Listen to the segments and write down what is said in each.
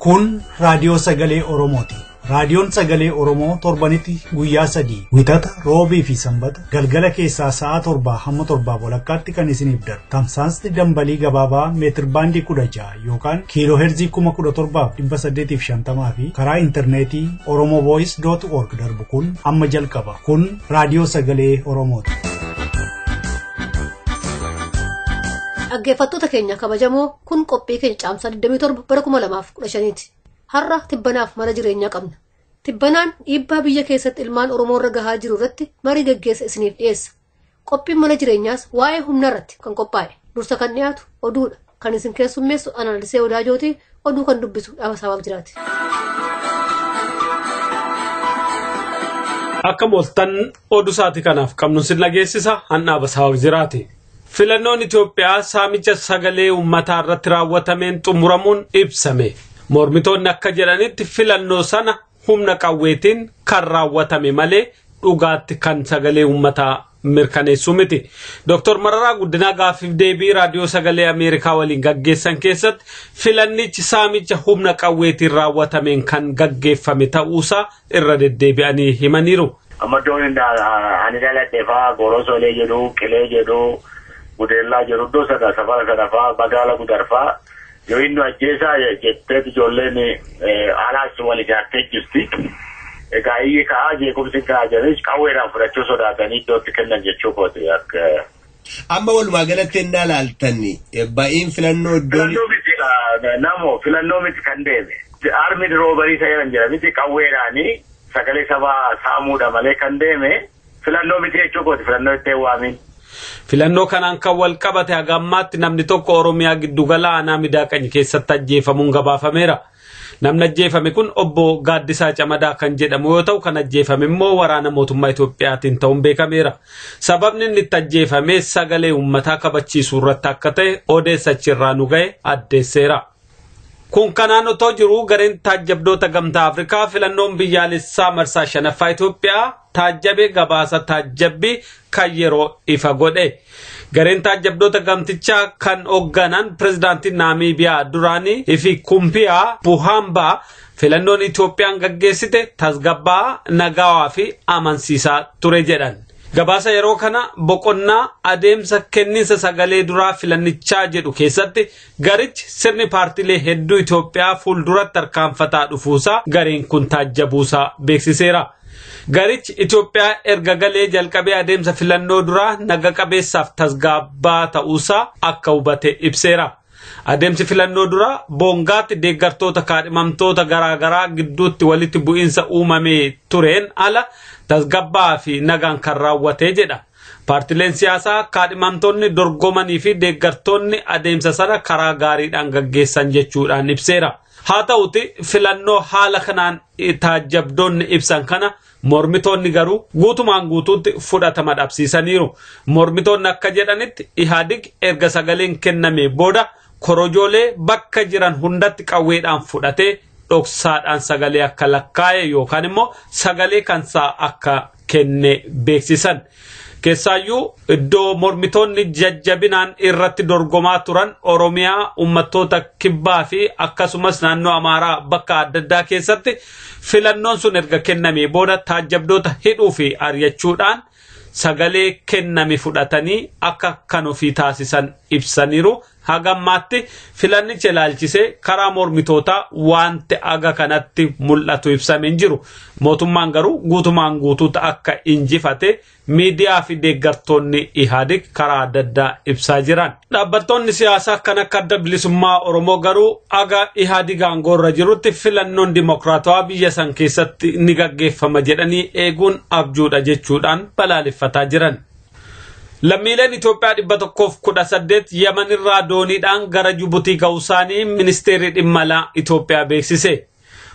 Kun raadiyoo sagalee Oromooti. Raadiyoon sagalee Oromoo torbanitti guyyaa 3 wixata roobii fi sanbata galgala keessaa sa'a 7 hamma 7 walakkaatti kan isiniif darbu. Tamsaasni dambalii gabaabaa meetir baandii 16 yookaan kiiloo heerzii 17,850 fi karaa intarneetii oromovoice.org darbu kun amma jalqaba. Kun raadiyoo sagalee Oromooti. Dhaggeeffatoota keenya kabajamoo kun qophii keenya Caamsaa 27 bara 2015ti. Har'a Tibbanaaf mana jireenyaa qabna. Tibbanaan dhiibbaa biyya keessatti ilmaan Oromoo irra gahaa jiru irratti marii gaggeesse isiniif dhiyeessa. Qophiin mana jireenyaas waa'ee humna irratti kan qophaa'e. Dursa kan dhiyaatu oduudha. Kan isin keessummeessu Lalisee Wadaajootii, oduu kan dubbisu Dhaabasaa Waaqjiraati. Akka mooltan oduu saatii kanaaf qabnu sin dhageessisa Dhaabasaa Waaqjiraati. Filannoon Itoophiyaa saamicha sagalee uummataa irratti raawwatameen xumuramuun ibsame. Mormitoonni akka jedhanitti filannoo sana humna qawweetiin kan raawwatame malee dhugaatti kan sagalee uummataa mirkaneessu miti. Dr. Mararaa Guddinaa gaaffiif deebii raadiyoo sagalee Ameerikaa waliin gaggeessan keessatti filannichi saamicha humna qawweetiin raawwatameen kan gaggeeffame ta'uusaa irra deddeebi'anii himaniiru. Amaddoon ani dhaladheefaa Gorosoolee jedhu, Qilee jedhu, Gudeellaa jedhu iddoo safara sadafaa, Magaala Gudarfaa. Yoo inni ajjeesaa jettee ijoolleen alaas wal ijaartee jirti. Egaa iyyi ka'aa jeequmsi ka'aa jiranis qawweedhaan fudhachuu sodaatanii iddootti kennan jechuu kooti akka. Amma walumaa galatti hin ilaaltanni ba'iin filannoo iddoon. Filannoo miti namoo filannoo miti kan deeme. Armid roobarii ta'eeran jira miti qawweedhaanii sagalee sabaa saamuudha malee kan deeme filannoo miti jechuu kooti filannoo itti waamiin. Filannoo kanaan kan wal qabate haga ammaatti namni tokko Oromiyaa giddugala aanaa Midaaqany keessatti ajjeefamuun gabaafameera. Namni ajjeefame kun obbo Gaaddisaa Camadaa kan jedhamu yoo ta'u kan ajjeefame immoo waraana mootummaa Itoophiyaatiin ta'uun beekameera. Sababni inni itti ajjeefame sagalee uummataa kabachiisuu irratti akka ta'e odeessachirraa nu ga'e addeesseera. Kun kanaan otoo jiru gareen taajjabdoota gamtaa Afrikaa filannoon biyyaalessaa marsaa 5ffaa Itoophiyaa taajjabee gabaasa taajjabbii kan yeroo ifa godhe. Gareen taajjabdoota gamtichaa kan hoogganan pirezidaantiin Naamiibiyaa duraanii Ifi Kumpiyaa Buhambaa filannoon Itoophiyaan gaggeessite tasgabbaa nagaawaa fi amansiisaa ture jedhan. Gabaasa yeroo kana boqonnaa adeemsa kenniinsa sagalee duraa filannichaa jedhu keessatti garichi sirni paartilee hedduu Itoophiyaa fuulduratti tarkaanfataa dhufuusaa gareen kun taajjabuusaa beeksiseera. Garichi Itoophiyaa erga galee jalqabee adeemsa filannoo duraa naga qabeessaaf tasgabbaa ta'uusaa akka hubate ibseera. Adeemsi filannoo duraa boongaatti deeggartoota kaadhimamtoota garaagaraa gidduutti walitti bu'iinsa uumamee tureen ala tasgabbaa fi nagaan kan raawwate jedha. Paartileen siyaasaa kaadhimamtoonni dorgomanii fi deeggartoonni adeemsa sana karaa gaariidhaan gaggeessan jechuudhaan ibseera. Haa ta'uti filannoo haala kanaan taajjabdoonni ibsan kana mormitoonni garuu guutumaan guutuutti fudhatama dhabsiisaniiru. Mormitoonni akka jedhanitti Ihaadig erga sagaleen kenname booda korojoolee bakka jiran hundatti qawweedhaan fudhatee dhoksaadhaan sagalee akka lakkaa'e yookaan immoo sagalee kansaa akka kenne beeksisan. Keessaayyuu iddoo mormitoonni jajjabinaan irratti dorgomaa turan Oromiyaa uummattoota kibbaa fi akkasumas naannoo Amaaraa bakka adda addaa keessatti filannoon sun erga kennamee booda taajjabdoota hidhuu fi ari'achuudhaan sagalee kenname fudhatanii akka kan ofii taasisan ibsaniiru. Hagammaatti filannicha ilaalchisee karaa mormitootaa wanti aga kanatti mul'atu ibsameen jiru. Mootummaan garuu guutumaan guutuutti akka injifate miidiyaa fi deeggartoonni Ihaadig karaa adda addaa ibsaa jiran. Dhaabbattoonni siyaasaa kan akka adda bilisummaa Oromoo garuu aga Ihaadig aangoorra jirutti filannoon dimokiraatawaa biyya san keessatti ni gaggeeffama jedhanii eeguun abjuudha jechuudhaan balaaleffataa jiran. Lammiileen Itoophiyaa 118 Yemen irraa dooniidhaan gara Jibuutii ga'uusaanii ministeerri dhimma alaa Itoophiyaa beeksise.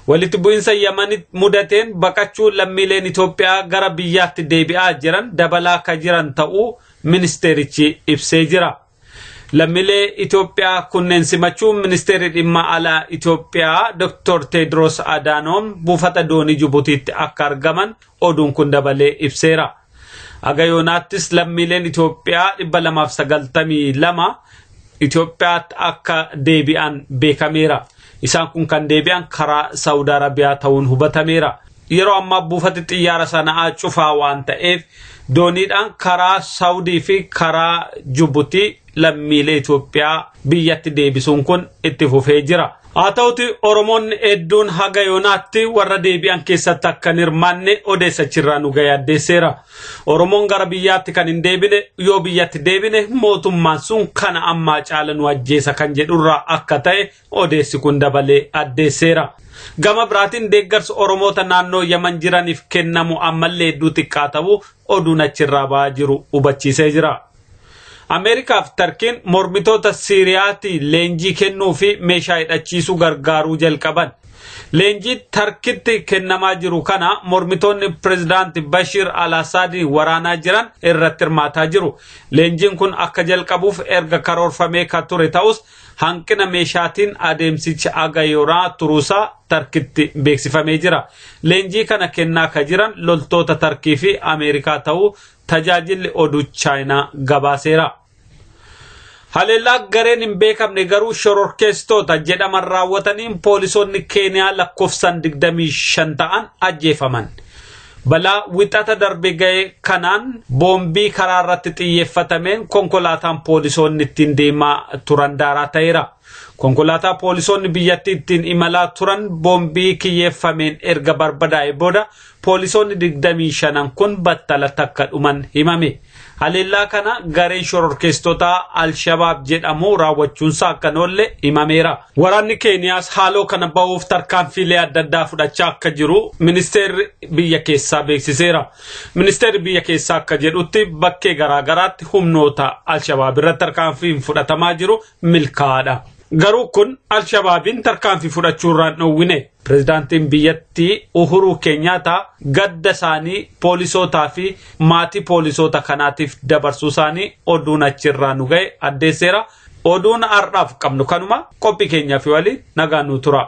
Walitti bu'iinsa Yemenitti mudateen baqachuun lammiileen Itoophiyaa gara biyyaatti deebi'aa jiran dabalaa kan jiran ta'uu ministeerichi ibsee jira. Lammiilee Itoophiyaa kunneen simachuun ministeerri dhimma alaa Itoophiyaa Dr. Tedros Adhanom buufata doonii Jibuutiitti akka argaman oduun kun dabalee ibseera. Agayoonaattis lammiileen Itoophiyaa 292 Itoophiyaatti akka deebi'an beekameera. Isaan kun kan deebi'an karaa Saudi Arabiyaa ta'uun hubatameera. Yeroo ammaa buufati xiyyaara sanaa cufaa waan ta'eef dooniidhaan karaa Saudi fi karaa Jibuutii lammiilee Itoophiyaa biyyatti deebisuun kun itti fufee jira. Haa ta'uti Oromoonni hedduun haga yoonaatti warra deebi'an keessatti akka hin hirmaanne odeessachirraa nu yaaddeesseera. Oromoon gara biyyaatti kan hin deebine yoo biyyatti deebine mootummaan sun kana ammaa caala nu ajjeesa kan jedhurraa akka ta'e odeessi kun dabalee addeesseera. Gama biraatiin deeggarsa Oromoota naannoo Yaman jiraniif kennamu ammallee hedduu xiqqaa ta'uu oduun achirraa ba'aa jiru hubachiisee jira. Ameerikaa fi Tarkiin mormitoota Siiriyaatti leenjii kennuu fi meeshaa hidhachiisuu gargaaruu jalqaban. Leenjii Tarkiitti kennamaa jiru kana mormitoonni pirezidaantii Bashir al-Assad waraanaa jiran irratti hirmaataa jiru. Leenjiin kun akka jalqabuuf erga karoorfamee kan ture ta'us hanqina meeshaatiin adeemsicha agayooraa turuusaa Tarkiitti beeksifamee jira. Leenjii kana kennaa kan jiran loltoota Tarkii fi Ameerikaa ta'uu tajaajilli oduu Chaayinaa gabaaseera. Haleellaa gareen hin beekamne garuu shororkeessitoota jedhaman raawwataniin poolisoonni Keeniyaa lakkoofsaan 25 ta'an ajjeefaman. Balaa wixata darbe ga'e kanaan boombii karaa irratti xiyyeeffatameen konkolaataan poolisoonni ittiin deemaa turan daaraa ta'eera. Konkolaataa poolisoonni biyyatti ittiin imalaa turan boombii kiyyeeffameen erga barbadaa'e booda poolisoonni 25 kun battalatti akka dhuman himame. Haleellaa kana gareen shororkeessitoota Al-Shabaab jedhamu raawwachuunsaa akka oolle himameera. Waraanni Keeniyaas haaloo kana bahuuf tarkaanfiilee adda addaa fudhachaa akka jiru ministeerri biyya keessaa beeksiseera. Ministeerri biyya keessaa akka jedhutti bakkee garaagaraatti humnoota Al-Shabaab irratti tarkaanfiin fudhatamaa jiru milkaa'aadha. Garuu kun Al-Shabaabiin tarkaanfii fudhachuurraan dhoowwine. Pirezidaantiin biyyattii Uhuru Kenyaata gadda isaanii poolisootaa fi maatii poolisoota kanaatiif dabarsuu isaanii oduun achirraa nu ga'e addeesseera. Oduun har'aaf qabnu kanuma qophii keenyaa fi waliin nagaan nu tura.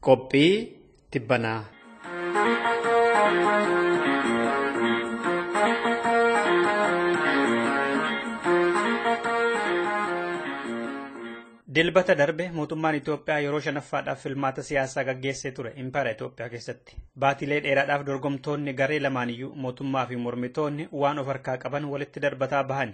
Qophii Tibbanaa. Dilbata darbe mootummaan Itoophiyaa yeroo shanaffaadhaaf filmaata siyaasaa gaggeessee ture impaayera Itoophiyaa keessatti. Baatilee dheeraadhaaf dorgomtoonni garee lamaaniyyuu mootummaa fi mormitoonni waan of harkaa qaban walitti darbataa bahani.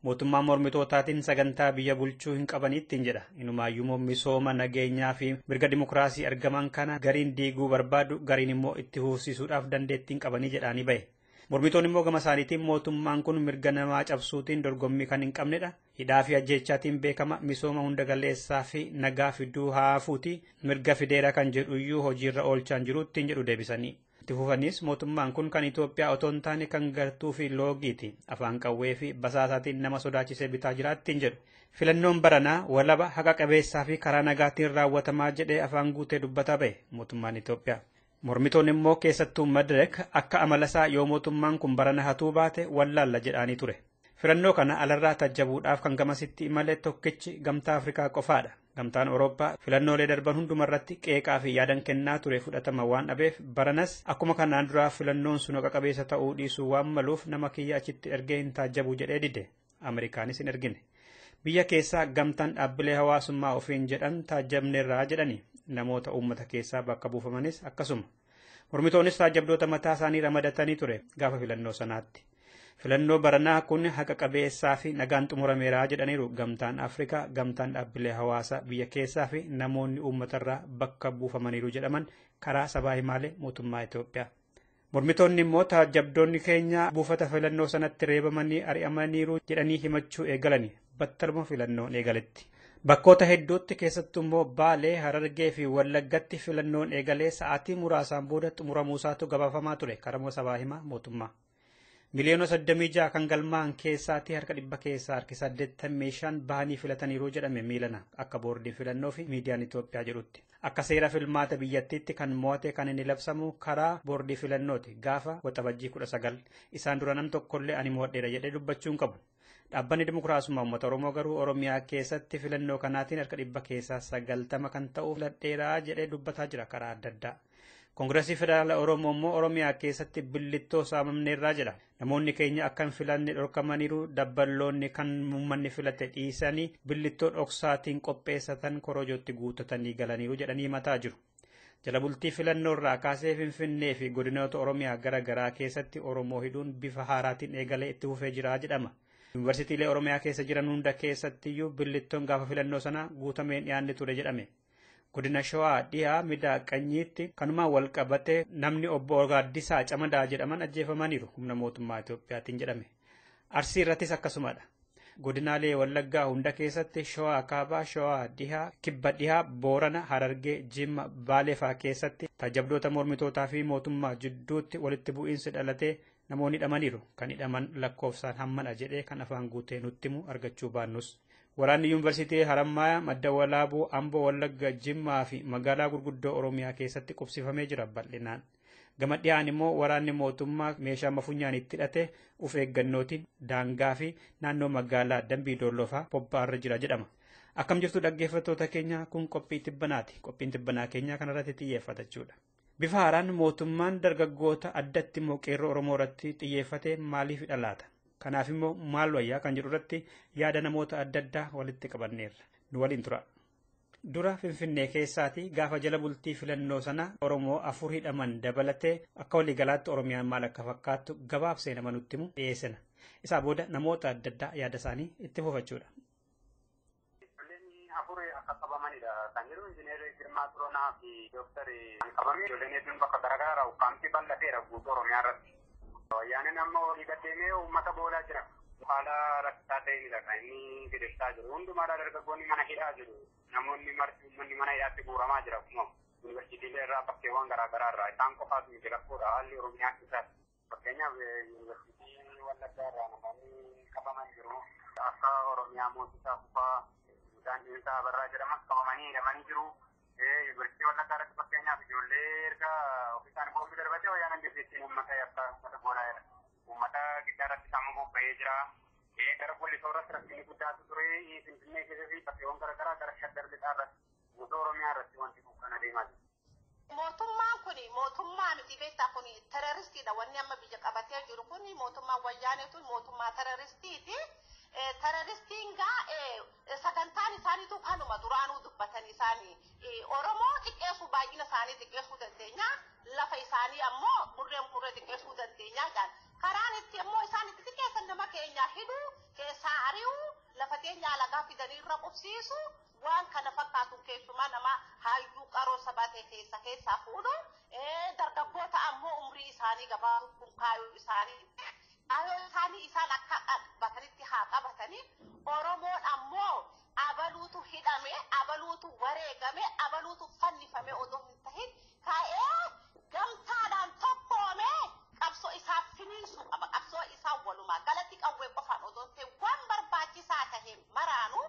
Mootummaan mormitootaatiin sagantaa biyya bulchuu hin qabaniittiin jedha. Inumaayyuu misooma nageenyaa fi mirga dimokiraasii argaman kana gariin diiguu barbaadu gariin immoo itti huufsiisuudhaaf dandeettiin qabanii jedhaanii bahe. Mormitoonni immoo gama isaaniitiin mootummaan kun mirga namaa cabsuutiin dorgommii kan hin qabnedha. Hidhaa fi ajjeechaatiin beekama misooma hunda galeessaa fi nagaa fiduu haafuuti mirga fideera kan jedhuyyuu hojiirra oolchaan jiruuttiin jedhu deebisanii. Itti fufanis mootummaan kun kan Itoophiyaa otoo hin taane kan gartuu fi loogiiti afaan qawwee fi basaasaatiin nama sodaachisee bitaa jiraattiin jedhu. Filannoon baranaa walaba haqa qabeessaa fi karaa nagaatiin raawwatamaa jedhee afaan guutee dubbataa bahe mootummaan Itoophiyaa. Mormitoonni immoo keessattuu Madirek akka amalasaa yoo mootummaan kun barana hatuu baate wallaalla jedhaanii ture. Filannoo kana alarraa tajjabuudhaaf kan gamasitti imalee tokkichi gamtaa Afrikaa qofaadha. Gamtaan Awurooppaa filannoolee darban hundumarratti qeeqaa fi yaadan kennaa ture fudhatama waan dhabeef baranas akkuma kanaan duraa filannoon sun haqa qabeessa ta'uu dhiisuu waan maluuf nama kiyya achitti ergee hin taajjabu jedhee dide. Ameerikaanis hin ergine. Biyya keessaa gamtaan dhaabbilee hawaasummaa ofiin jedhan taajjabneerraa jedhani. Namoota uummata keessaa bakka buufamanis akkasuma. Mormitoonis taajjabdoota mataa isaanii ramadatanii ture gaafa filannoo sanaatti. Filannoo baranaa kun haqa qabeessaa fi nagaan xumurameeraa jedhaniiru gamtaan Afrikaa, gamtaan dhaabbilee hawaasaa biyya keessaa fi namoonni uummatarraa bakka buufamaniiru jedhaman karaa sabaa himaalee mootummaa Itoophiyaa. Mormitoonni immoo taajjabdoonni keenya buufata filannoo sanatti reebamanii ari'amaniiru jedhanii himachuu eegalani battaluma filannoon eegaletti. Bakkoota hedduutti keessattuu immoo Baalee, Harargee fi Wallaggatti filannoon eegalee sa'aatii muraasaan booda xumuramuusaatu gabaafamaa ture karaa sabaa himaa mootummaa. Miliyoona 86 kan galmaan keessaatii harka 100 keessaa harki 85 bahanii filataniiru jedhame miilana akka boordiin filannoo fi miidiyaan Itoophiyaa jedhutti. Akka seera filmaata biyyattiitti kan mo'ate kan inni labsamu karaa boordii filannooti gaafa waxabajjii 19 isaan dura nam tokkollee ani mo'adheera jedhee dubbachuun qabu. Dhaabbanni Dimokiraasummaa Uummata Oromoo garuu Oromiyaa keessatti filannoo kanaatiin harka 90 kan ta'u filadheeraa jedhee dubbataa jira karaa adda addaa. Koongireesii Federaala Oromoo immoo Oromiyaa keessatti billittoo saamamneerraa jedha. Namoonni keenya akka hin filanne dhorkamaniiru, dabballoonni kan uummanni filate dhiisanii billittoo dhoksaatiin qopheessatan korojootti guutatanii galaniiru jedhanii mataa jiru. Jala bultii filannoo irraa kaasee Finfinnee fi godinoota Oromiyaa gara garaa keessatti Oromoo hidhuun bifa haaraatiin eegalee itti fufee jira jedhama. Yuunivarsiitiilee Oromiyaa keessa jiran hunda keessattiyyuu billittoon gaafa filannoo sana guutameen dhiyaanni ture jedhame. Godina Shawaa dhiyaa Midaaqanyiitti kanumaan wal qabatee namni obbo Gaaddisaa Camadaa jedhaman ajjeefamaniiru humna mootummaa Itoophiyaatiin jedhame. Arsii irrattis akkasumadha. Godinaalee Wallaggaa hunda keessatti Shawaa Kaabaa, Shawaa dhihaa, Kibba dhihaa, Boorana, Harargee, Jimma, Baalee fa'aa keessatti tajaajiltoota mormitootaa fi mootummaa jidduutti walitti bu'iinsi dhalatee namoonni hidhamaniiru. Kan hidhaman lakkoofsaan hammadha jedhee kan afaan guutee nutti himu argachuu baannus. Waraanni Yuunivarsiitii Harammayaa, Madda Walaabuu, Amboo, Wallagga, Jimmaa fi magaalaa gurguddoo Oromiyaa keessatti qubsifamee jira bal'inaan. Gama dhiyaan immoo waraanni mootummaa meeshaa mafunyaan itti hidhate uf eeggannootiin daangaa fi naannoo magaalaa Dambii Dollofaa bobba'arra jira jedhama. Akkam jirtu dhaggeeffattoota keenya kun qophii Tibbanaati. Qophiin Tibbanaa keenya kanarratti xiyyeeffata jechuudha. Bifa haaraan mootummaan dargaggoota addatti immoo qeerroo Oromoo irratti xiyyeeffate maaliif dhalaata? Kanaaf immoo maal wayyaa kan jedhu irratti yaada namoota adda addaa walitti qabanneerra. Nu waliin tura. Dura Finfinnee keessaati gaafa jala bultii filannoo sana Oromoo 4 hidhaman dabalatee akka waliigalaatti Oromiyaan maal akka fakkaattu gabaabsee nama nutti himu dhiyeessina. Isaa booda namoota adda addaa yaada isaanii itti fufachuudha. Kan jiru injineerii Girmaa Turonaa fi Dooktarii qabamee ijoolleen hedduun bakka garaagaraa ukkaamtii bal'ateera guutuu Oromiyaa irratti. Wayyaaneen ammoo olii gaddeemee uummata boolaa jira. Haala rakkisaa ta'eenidha kan inni fidessaa jiru. Hundumaadhaa dargaggoonni mana hidhaa jiru. Namoonni marti uummanni mana hidhaatti guuramaa jira. Akkuma yuunivarsiitiilee irraa bakkeewwan garaagaraa irraa isaan qofaatu miti rakkoodha. Haalli Oromiyaa keessaa fakkeenyaaf yuunivarsiitii Wallaggaa irraa namoonni qabaman jiru. Akka Oromiyaa mootisaa kufaa Dhaabasaa Barraa jedhamas qabamanii hidhamanii jiru. Yuunivarsiitii Wallaggaa irratti fakkeenyaaf ijoollee erga ofiisaan boobbii darbatee wayyaaneen jirbiittiin uummata akka uummata boolaa jira. Uummata giddaa irratti sammuu bobba'ee jira. Gara Gollisoo irratti rakkinni guddaatu ture. Finfinnee keessatti bakkeewwan garaagaraa gara Shaddar Lixaa irratti guutuu Oromiyaa irratti wanti kun kan adeemaa jiru. Mootummaan kun mootummaa miti beektaa kun terroristiidha. Wanni amma biyya qabatee jiru kun mootummaan wayyaanee tun mootummaa terroristiiti. Terroristiin gaa sagantaan isaaniitu kanuma duraanuu dubbatan isaanii Oromoo xiqqeessuu baay'ina isaanii xiqqeessuu dandeenya. Lafa isaanii ammoo murree xiqqeessuu dandeenya jedhan. Karaan itti ammoo isaan itti xiqqeessan nama keenya hidhuu keessaa ari'uu lafa teenya alagaa fidanii irra qubsiisu waan kana fakkaatuun keessumaa nama hayyuu qaroo sabatee keessaa fuudhu dargaggoota ammoo umrii isaanii gabaabuu kun kaayuu isaanii. Isaanii isaan akka qabatanitti haa qabatanii Oromoon ammoo abaluutu hidhame, abaluutu wareegame, abaluutu fannifame odoo hin tahin ka'ee gamtaadhaan tokkoome qabsoo isaa finiinsuu qaba. Qabsoo isaa walumaa galatti qawwee qofaan odoo hin ta'in waan barbaachisaa tahe maraanuu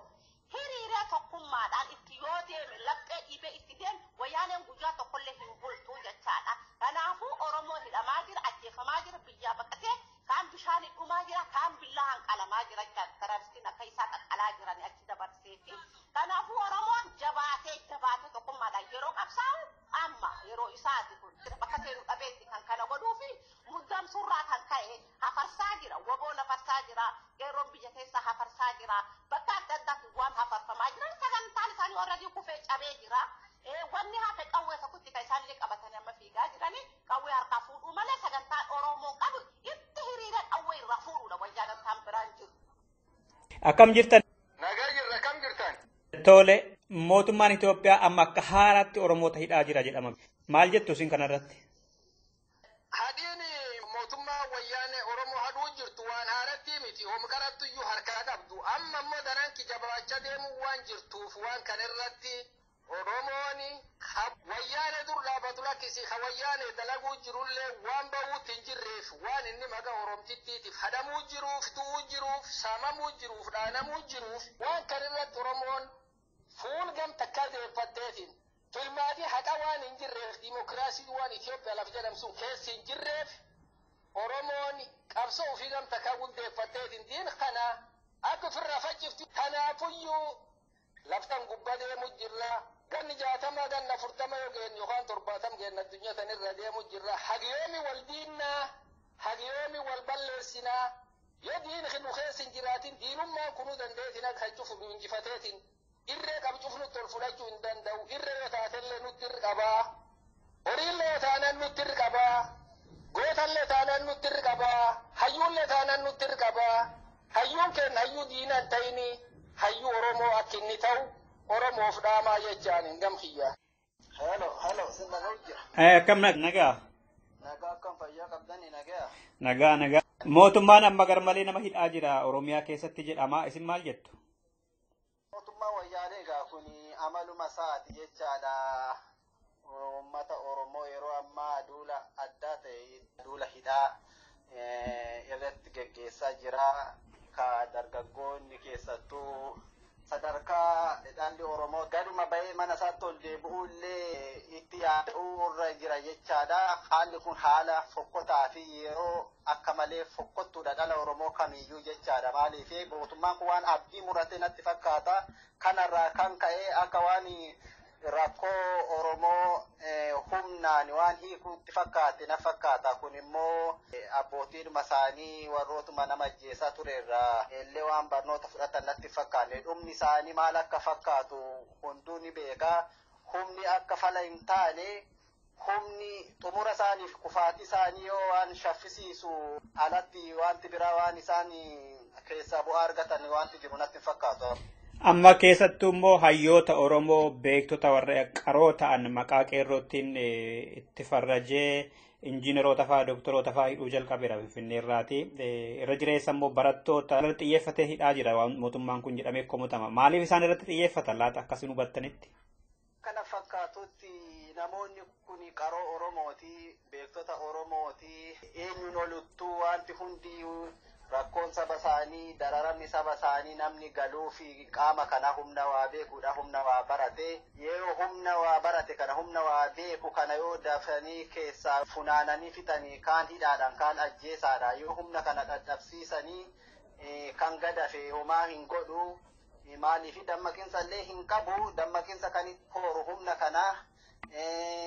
hiriiree tokkummaadhaan itti yoo deeme laphee dhibee itti deeme wayyaaneen guyyaa tokkollee hin bultuu jechaadha. Kanaafuu Oromoo hidhamaa jira, ajjeefamaa jira, biyyaa baqatee kaan bishaan dhumaa jira, kaan billaan qalamaa jira. Terroristiin akka isaa qaqqalaa jiran achi dabarsee fi kanaafuu Oromoon jabaatee tokkummaadhaan yeroo qabsaa'u amma yeroo isaati kun bakka seenu dhabeetti kan kana godhuu fi muddamsuurraa kan ka'e hafarsaa jira, woboon hafarsaa jira, qeerroon biyya keessa hafarsaa jira, bakka adda addaatti waan hafarfamaa jiran sagantaan isaanii warra kufee cabee jira. Wanni hafe qawwee tokkotti kan isaanillee qabatanii amma fiigaa jiranii qawwee harkaa fuudhuu malee sagantaan Oromoo qabu itti hiriira qawwee irraa fuudhuudha wayyaaneen biraan jiru. Akkam jirtan? Nagaa jirra kam jirtan? Tole mootummaan Itoophiyaa amma akka haaraatti Oromoota hidhaa jira jedhama. Maal jettu isin kanarratti? Hadiin mootummaa wayyaanee Oromoo hadhuu jirtu waan haaratti miti. Homqarattu iyyuu harkaa qabdu. Amma immoo daran kijabaachaa deemuu waan jirtuuf waan kanarratti Oromooni wayyaanee dur dhaabatu lakkisi wayyaanee dalaguu jirullee waan bahuutti hin jirreef waan inni maqaa Oromtittiitiif hadhamuu jiruuf tu'uu jiruuf saamamuu jiruuf dhaanamuu jiruuf waan kanarratti Oromoon fuul gamtakkaa deeffatteetiin filmaatii haqa waan hin jirreef dimokiraasii waan Itoophiyaa lafa jedhamsuun keessi hin jirreef Oromoon qabsoo ofii gamtakkaa gundeeffatteetiin diin kana akka firra faccifti tanaafuyyuu laftan gubba deemu jirra ganni 60 ganna 40 yookiin yookaan 70 geenna addunyaa tanirra deemu jirra hagiyoomi wal diinna hagiyoomi wal balleessinaa yoo diin khinu keessin jiraatin diinummaan kunuu dandeetina kan cufu nu injifateetin irree qabcuuf nutti ol fudhachuu hin danda'u irree yoo taatellee nutti irqabaa horiillee yoo taanan nutti irqabaa gootallee taanan nutti irqabaa hayyuullee taanan nutti irqabaa hayyuun kenna hayyuu diinan ta'ini hayyuu Oromoo akka inni ta'u Oromoof dhaamaa jechaan hin gamkiyyaa. Hello, sinna gojja. Akkam nagaa? Nagaa akkam fayyaa qabdani nagaa? Nagaa. Mootummaan amma garmalee nama hidhaa jira Oromiyaa keessatti jedhama. Isin maal jettu? Mootummaan wayyaanee egaa kun amaluma isaati jechaadha. Uummata Oromoo yeroo ammaa duula addaa ta'e duula hidhaa irratti gaggeessaa jira. Ka dargaggoonni keessattuu sadarkaa dhalli Oromoo gaduma bahee mana isaatti ol deebi'ullee itti yaaduu irra jira jechaadha. Haalli kun haala fokkotaa fi yeroo akka malee fokkottuudha dhala Oromoo kamiyyuu jechaadha. Maaliif mootummaan kun waan abdii murate natti fakkaata. Kanarraa kan ka'e akka waan rakkoo Oromoo humnaan waan hiikuutti fakkaate na fakkaata. Kun immoo abbootiin isaanii warrootuma nama ajjeesaa turerraa illee waan barnoota fudhatan natti fakkaanne dhumni isaanii maal akka fakkaatu hunduu ni beeka. Humni akka fala hin taane humni xumura isaaniif kufaatii isaanii yoo waan shaffisiisu alatti wanti biraa waan isaan keessaa bu'aa argatan wanti jiru natti fakkaatu. Amma keessattuu immoo hayyoota Oromoo beektota warra qaroo ta'an maqaa qeerrootiin itti farrajee injiineroota fa'aa doktoroota fa'aa hidhuu jalqabeera Finfinnee irraati. Irra jireessa immoo barattoota irratti xiyyeeffatee hidhaa jira mootummaan kun jedhamee komutama. Maaliif isaan irratti xiyyeeffatan laata akkasiin hubattanitti? Kana fakkaatutti namoonni kun qaroo Oromooti, beektota Oromooti, eenyuun oluttuu wanti hundi rakkoon saba isaanii dararamni saba isaanii namni galuu fi qaama kana humna waa beekuudha humna waa barate yeroo humna waa barate kana humna waa beeku kana yoo dafanii keessaa funaananii fixanii kaan hidhaadhaan kaan ajjeesaadha yoo humna kana dadhabsiisanii kan gadafe homaa hin godhu maaliif dammaqinsa illee hin qabu dammaqinsa kan horu humna kana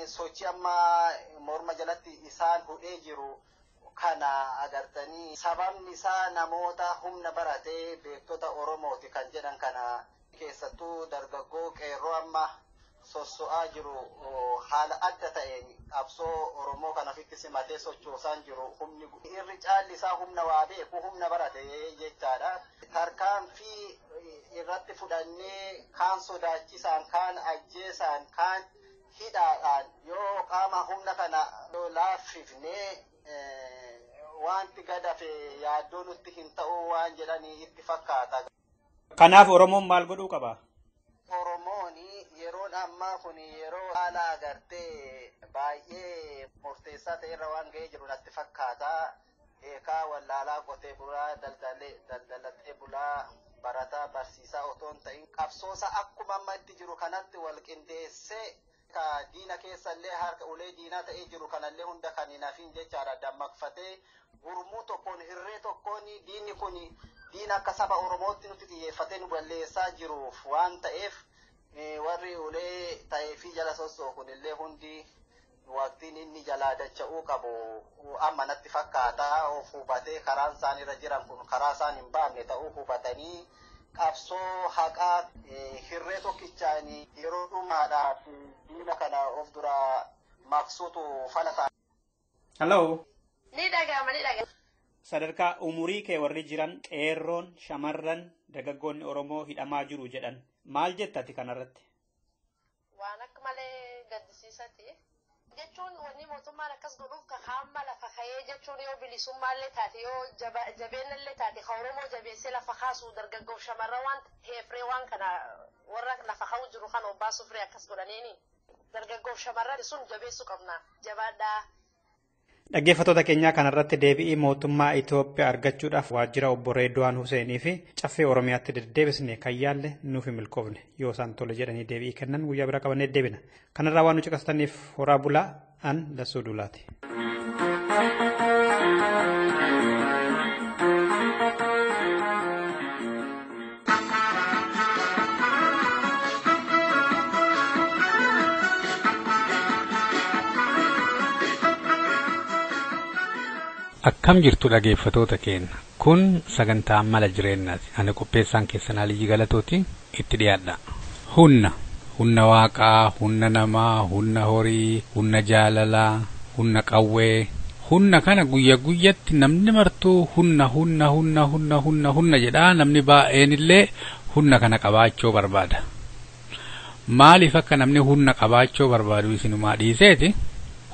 sochii amma morma jalatti isaan hudhee jiru. Kana agartanii sababni isaa namoota humna baratee beektota Oromooti kan jedhan kana keessattuu dargaggoo qeerroo amma sosso'aa jiru haala adda ta'een qabsoo Oromoo kana ofitti simatee sochoosaan jiru humni irri caalli isaa humna waa beeku humna baratee jechaadha. Tarkaanfii irratti fudhannee kaan sodaachisaan kaan ajjeesaan kaan hidhaadhaan yoo qaama humna kana laaffifnee wanti gadafe yaaddoo nutti hin ta'u waan jedhanii itti fakkaata. Kanaaf Oromoon maal godhuu qaba? Oromoon yeroon ammaa kun yeroo haala agartee baay'ee murteessaa ta'e irra waan ga'ee jiru natti fakkaata. Eekaa wallaalaa qotee bulaa daldalatee bulaa barataa barsiisaa otoo hin ta'in qabsoosa akkuma amma itti jiru kanatti wal qindeessee diina keessa illee harka ulee diinaa ta'ee jiru kanallee hunda kan hin hafin jechaadha dammaqfatee gurmuu tokkoon hirree tokkoon diinni kun diina akka saba Oromootti nuti xiyyeeffatee nu balleessaa jiruuf waan ta'eef warri ulee ta'ee fi jala sossoo kunillee hundi waqtiin inni jalaa dacha'uu qabu amma natti fakkaata of hubatee karaan isaan irra jiran kun karaa isaan hin baafne ta'uu hubatanii qabsoo haqaa hirree tokkichaan yeroo dhumaadhaaf diina kana of dura maqsuutu falata. Hello. Ni dhaga'ama. Sadarkaa umurii kee warri jiran qeerroon shamarran dargaggoonni Oromoo hidhamaa jiru jedhan maal jettati kanarratti? Waan akka malee gaddisiisati. Jechuun wanni mootummaan akkas godhuuf ka hamma lafa ka'ee jechuun yoo bilisummaallee taate yoo jabeenallee taate ka Oromoo jabeessee lafa kaasuu dargaggoof shamarran waan heefree waan kana warra lafa ka'uu jiru kan obbaasuuf ree akkas godhaniini dargaggoof shamarran sun jabeessuu qabna jabaadhaa. Dhaggeeffatoota keenyaa kanarratti deebi'ii mootummaa Itoophiyaa argachuudhaaf waajjira obbo Reedwaan Huseenii fi caffee Oromiyaatti deddeebisne kan yaalle nuuf hin milkoofne yoo isaan tole jedhanii deebi'ii kennan guyyaa bira qabannee deebina. Kanarraa waan nu caqastaniif horaa bulaa an Lassuu Duulaati. Akkam jirtu dhaggeeffatoota keenya. Kun sagantaa mala jireenyaati. Ani qopheessaan keessan Lalisee Galatooti itti dhiyaadha. Humna waaqaa, humna namaa, humna horii, humna jaalalaa, humna qawwee. Humna kana guyyaa guyyatti namni martuu humna jedhaa namni baay'een illee humna kana qabaachuu barbaada. Maaliif akka namni humna qabaachuu barbaadu isinumaa dhiiseeti?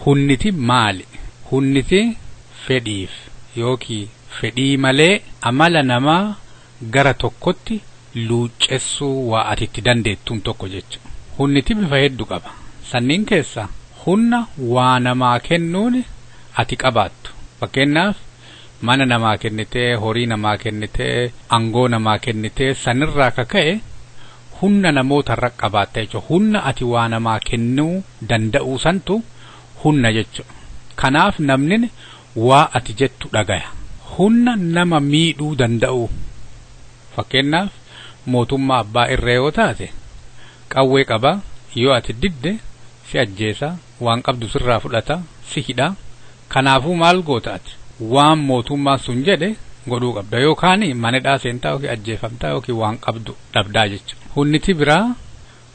Humniti maali? Humniti fedhiif yookiin fedhii malee amala namaa gara tokkotti luuccessuu waa atitti dandeettuun tokko jecha. Humniti bifa hedduu qaba. Sanniin keessa humna waa namaa kennuun ati qabaattu. Fakkeenyaaf mana namaa kennitee, horii namaa kennitee, angoo namaa kennitee sanirraa kaka'e humna namoota irra qabaatta jechuudha. Humna ati waa namaa kennuu danda'uu santu humna jechuudha. Kanaaf namni waa ati jettu dhagaya. Humna nama miidhuu danda'u. Fakkeenyaaf mootummaa abbaa irree yoo taate qawwee qaba, yoo ati didde si ajjeesa, waan qabdu sirraa fudhata, si hidha. Kanaafuu maal gootaati? Waan mootummaa sun jedhe godhuu qabda. Yookaan manedhaa seentaa yookiin ajjeefamtaa yookiin waan qabdu dhabdaa jechuudha. Hunniti biraa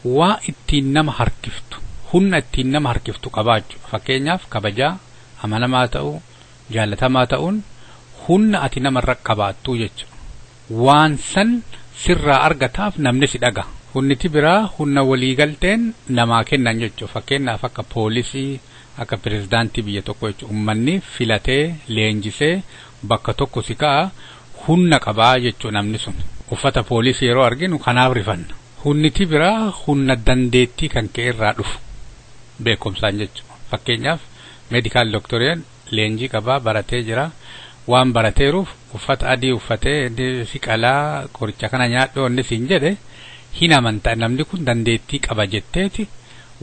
waa ittiin nama harkiftu. Humna ittiin nama harkiftu qabaachuu. Fakkeenyaaf kabajaa, amanamaa ta'uu, jaalatamaa ta'uun humna ati namarra qabaattuu jechuudha. Waan san sirraa argataaf namni si dhaga. Hunniti biraa humna waliigalteen namaa kennan jechuudha. Fakkeenyaaf akka poolisii, akka pirezidaantii biyya tokko jechuudha. Uummanni filatee leenjisee bakka tokko si ka'a humna qabaa jechuudha namni sun. Uffata poolisii yeroo arginu kanaaf rifanna. Hunniti biraa humna dandeettii kan ka'e irraa dhufu beekumsaan jechuudha. Fakkeenyaaf meedikaal doktoreen leenjii qabaa baratee jira. Waan barateeruuf uffata adii uffatee siqalaa qoricha kana nyaadhoo inni siin jedhe hin amantaa namni kun dandeettii qaba jetteeti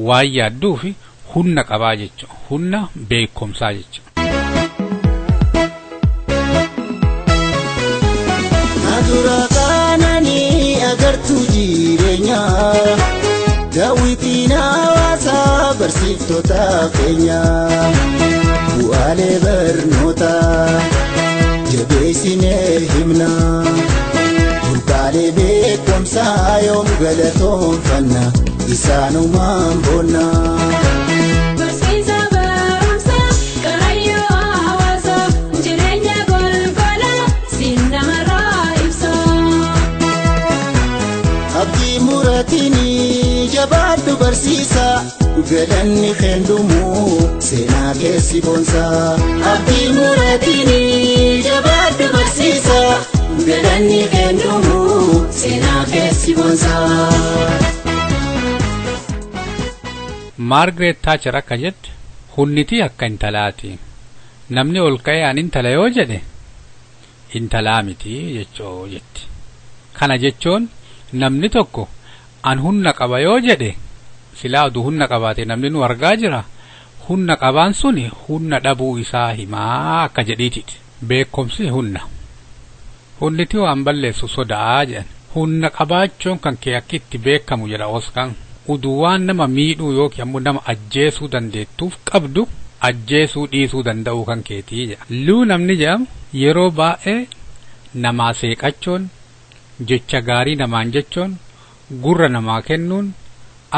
waan yaadduufi humna qabaa jechuudha. Humna beekumsaa jechuudha. Natura kanani agartuu jireenyaa daawwitiin hawaasaa barsiiftota keenya bu'aalee barnootaa jabeessinee himna burqaalee beekumsaa yoom galatoonfanna isaanumaan boonna. Abdii muratini jabaadhu barsiisa galanni kendumu seenaa keessi boonsa. Abdii muratini jabaadhu barsiisa galanni kendumu seenaa keessi boonsa. Margaret Thatcher akka jette hunniti akka intalaati. Namni ol ka'ee an intala yoo jedhe intalaa miti jechoo jetti. Kana jechuun namni tokko an humna qaba yoo jedhe silaa oduu humna qabaate namni nu argaa jira. Humna qabaan suni humna dhabuu isaa himaa akka jedhiititi. Beekumsi humna. Hunniti waan balleessu sodaa jedhan. Humna qabaachuun kan kee akkitti beekamu jedha Oskaan. Uduu waan nama miidhuu yookiin ammoo nama ajjeesuu dandeettuuf qabdu ajjeesuu dhiisuu danda'uu kan keetii jedha. Luu namni jedhamu yeroo baay'ee namaa seeqachuun jecha gaarii namaan jechuun gurra namaa kennuun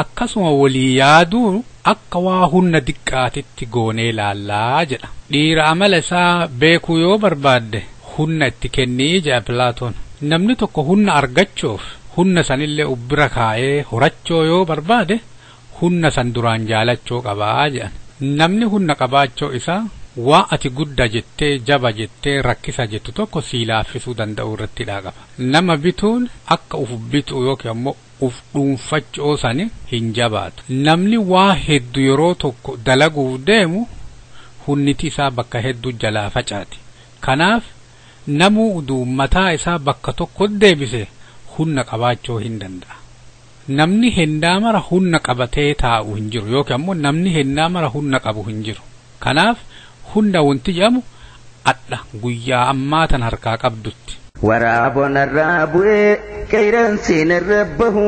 akkasuma walii yaaduu akka waa humna diqqaatitti goonee laallaa jedha. Dhiira amala isaa beekuu yoo barbaadde humna itti kennii jedha Pilaatoon. Namni tokko humna argachuuf humna sanillee ubbira kaa'ee horachoo yoo barbaade humna san duraan jaalachoo qabaa jedhan. Namni humna qabaachoo isaa waa ati gudda jettee jaba jettee rakkisa jettu tokko sii laaffisuu danda'u irratti qaba. Nama bituun akka uf bitu yookiin ammoo uf dhuunfachoo sani hin jabaatu. Namni waa hedduu yeroo tokko dalaguuf deemu hunniti isaa bakka hedduu jalaa facaati. Kanaaf namuu uduu mataa isaa bakka tokko deebise humna qabaachoo hin danda'a. Namni hendaa mara humna qabatee taa'u hin jiru yookiin ammoo namni hendaa mara humna qabu hin jiru. Kanaaf hunda wanti jedhamu adda guyyaa ammaa tan harkaa qabdutti. Waraabon irraa bu'ee qeeransiin irra bahu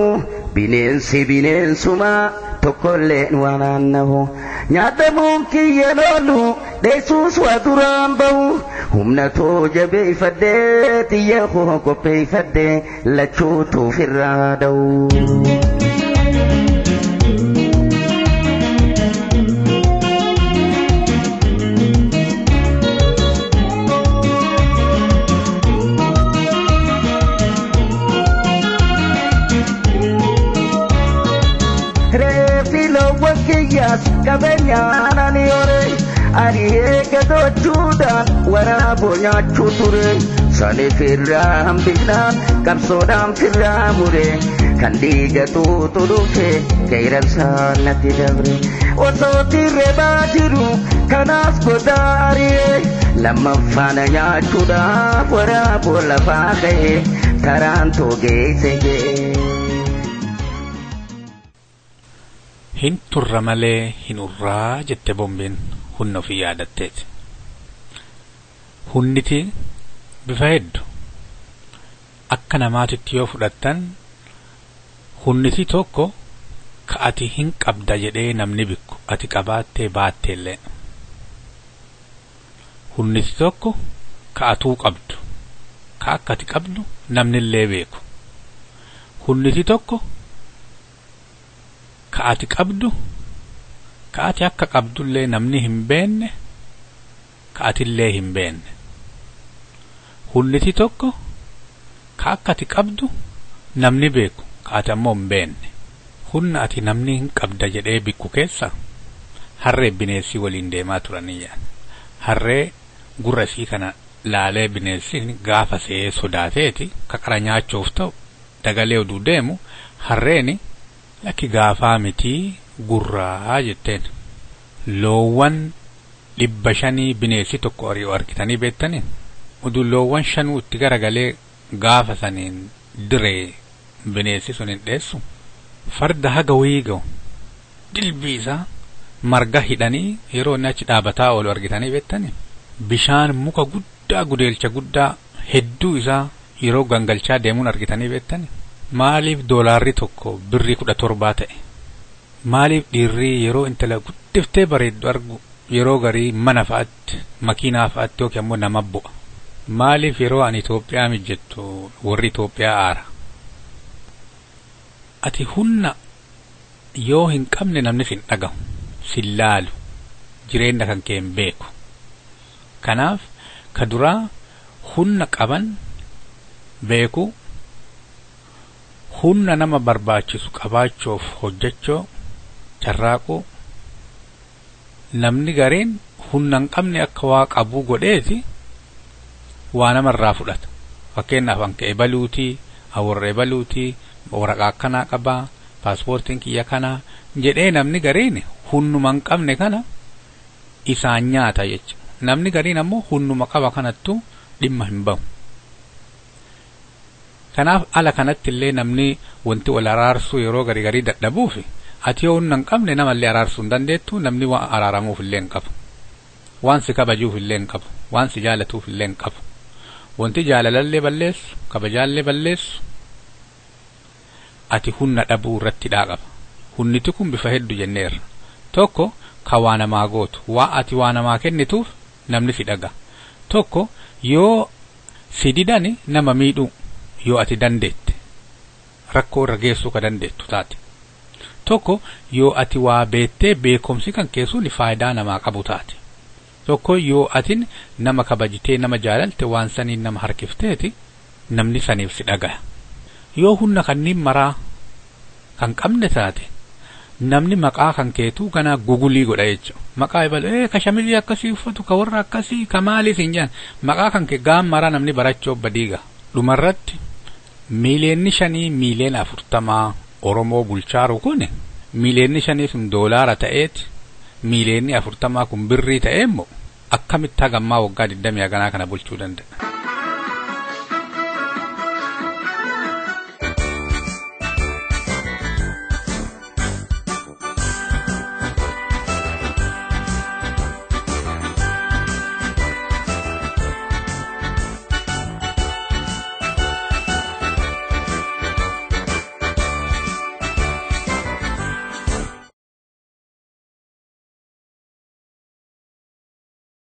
bineensi bineensuma tokkolleen waan aannahu nyaatamuun kiyya loolu dheessuus waa duraan bahu humna too jabeeffadhee xiyya koo qopheeffadhee lachuutu ofirraa da'u. Kabanyaan ani ore ani eeggachuudhaan waraaboo nyaachuu ture sani firraa hambisnaan qabsoodhaan firraa mure kan dhiigatuutu dhufe qeerramsaan natti dabre osoo tirreebaa jiru kanaaf godaa ari'ee lammaffaan nyaachuudhaaf waraaboo lafaa ka'e karaan toogeesse jee. Hin turra malee hin urraa jette bombeen hunna ofii yaadatteeti. Hunniti bifa hedduu akka namaatitti yoo fudhattan hunniti tokko ka ati hin qabda jedhee namni bikku ati qabaattee baatteellee. Hunniti tokko ka atuu qabdu ka akka ati qabdu namnillee beeku. Hunniti tokko ka ati qabdu ka ati akka qabdullee namni hin beenne ka atillee hin beenne. Hunniti tokko ka akka ati qabdu namni beeku ka ati ammoo hin beenne. Hunna ati namni hin qabda jedhee bikku keessa harree bineensi waliin deemaa turaniyya. Harree gurra isii kana laalee bineensi gaafa see sodaateeti ka qara nyaachuuf ta'u dagalee oduu deemu harreeni lakki gaafaa mitii gurraa jetteen. Loowwan 500 bineensi tokko ari'u argitanii beektanii oduu loowwan 5 itti garagalee gaafa saniin diree bineensi sun hin dheessu. Farda haga wayii ga'u dilbii isaa marga hidhanii yeroo inni achi dhaabataa oolu argitanii beektanii. Bishaan muka guddaa gudeelcha guddaa hedduu isaa yeroo gangalchaa deemuun argitanii beektanii. Maaliif doolaarri tokko birrii 17 ta'e? Maaliif dhiirri yeroo intala guddiftee bareeddu argu yeroo garii mana fa'aatti makiinaa fa'aatti yookiin ammoo nama bu'a? Maaliif yeroo ani Itoophiyaa mijjettu warri Itoophiyaa aara? Ati hunna yoo hin qabne namni sin dhagahu, sin laalu, jireenya kan kee hin beeku. Kanaaf ka duraa hunna qaban beeku, hunna nama barbaachisu qabaachuuf hojjechoo carraaquu. Namni gariin hunna hin qabne akka waa qabuu godheeti waa namarraa fudhata. Fakkeenyaaf an ka'e baluutii, awwarree baluutii, waraqaa akkanaa qabaa, paaspoortiin kiyya kanaa jedhee namni gariin hunnuma hin qabne kana isaan nyaata jecha. Namni gariin ammoo hunnuma qaba kanattu dhimma hin bahu. Kanaaf ala kanatti illee namni wanti wal araarsuu yeroo garii dadhabuufi ati yoo hunna hin qabne namallee araarsuu hin dandeettu. Namni waan araaramuuf illee hin qabu, waan si kabajuuf illee hin qabu, waan si jaalatuuf illee hin qabu. Wanti jaalalallee balleessu, kabajaallee balleessu ati hunna dhabuu irratti qaba. Hunniti kun bifa hedduu jenneerra. Tokko ka waa namaa gootu, waa ati waa namaa kennituuf namni si dhaga. Tokko yoo si didani nama miidhuu yoo ati dandeette rakkoo irra geessuu ka dandeettu taate. Tokko yoo ati waa beettee beekumsi kan keessuun faayidaa namaa qabu taate. Tokko yoo ati nama kabajitee nama jaalalte waan saniin nama harkifteeti namni saniif si dhaga. Yoo hunna kanniin maraa kan qabne taate namni maqaa kan keetu kana gugulii godha jechuudha. Maqaa ibal ka shamilii akkasii uffatu ka warra akkasii ka maaliif hin jaan maqaa kan kee gaam maraa namni barachuuf badiiga. Dhumarratti miiliyoonni 5 miiliyoona 40 Oromoo bulchaaru kun miiliyoonni 5 sun doolaara ta'eeti miiliyoonni 40 kun birrii ta'eemmoo akkamitti hagammaa waggaa 20 ganaa kana bulchuu danda'a.